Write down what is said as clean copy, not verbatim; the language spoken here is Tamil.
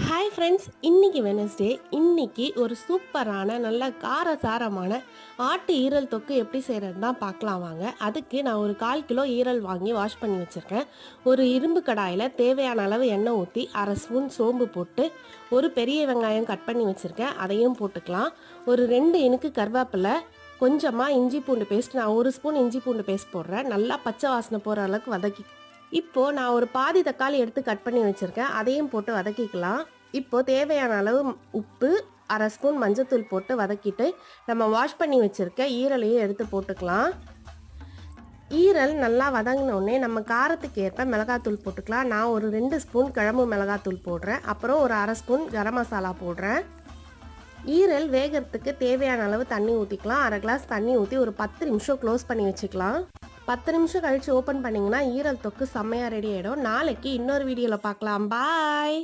ஹாய் ஃப்ரெண்ட்ஸ், இன்னைக்கு வெனஸ்டே. இன்னைக்கு ஒரு சூப்பரான நல்ல காரசாரமான ஆட்டு ஈரல் தொக்கு எப்படி செய்கிறது தான் பார்க்கலாம் வாங்க. அதுக்கு நான் ஒரு 1/4 கிலோ ஈரல் வாங்கி வாஷ் பண்ணி வச்சுருக்கேன். ஒரு இரும்பு கடாயில் தேவையான அளவு எண்ணெய் ஊற்றி 1/2 ஸ்பூன் சோம்பு போட்டு ஒரு பெரிய வெங்காயம் கட் பண்ணி வச்சுருக்கேன், அதையும் போட்டுக்கலாம். ஒரு 2 இனுக்கு கருவேப்பிலை, கொஞ்சமாக இஞ்சி பூண்டு பேஸ்ட், நான் 1 ஸ்பூன் இஞ்சி பூண்டு பேஸ்ட் போடுறேன். நல்லா பச்சை வாசனை போகிற அளவுக்கு வதக்கி இப்போது நான் ஒரு பாதி தக்காளி எடுத்து கட் பண்ணி வச்சுருக்கேன், அதையும் போட்டு வதக்கிக்கலாம். இப்போது தேவையான அளவு உப்பு, 1/2 ஸ்பூன் மஞ்சத்தூள் போட்டு வதக்கிட்டு நம்ம வாஷ் பண்ணி வச்சுருக்க ஈரலையும் எடுத்து போட்டுக்கலாம். ஈரல் நல்லா வதங்கினோடனே நம்ம காரத்துக்கு ஏற்ப மிளகாத்தூள் போட்டுக்கலாம். நான் ஒரு 2 ஸ்பூன் குழம்பு மிளகாத்தூள் போடுறேன், அப்புறம் ஒரு 1/2 ஸ்பூன் கரம் மசாலா போடுறேன். ஈரல் வேகிறதுக்கு தேவையான அளவு தண்ணி ஊற்றிக்கலாம். 1/2 கிளாஸ் தண்ணி ஊற்றி ஒரு 10 நிமிஷம் க்ளோஸ் பண்ணி வச்சுக்கலாம். 10 நிமிஷம் கழித்து ஓப்பன் பண்ணிங்கன்னா ஈரல் தொக்கு செம்மையாக ரெடி ஆகிடும். நாளைக்கு இன்னொரு வீடியோவில் பார்க்கலாம். பாய்.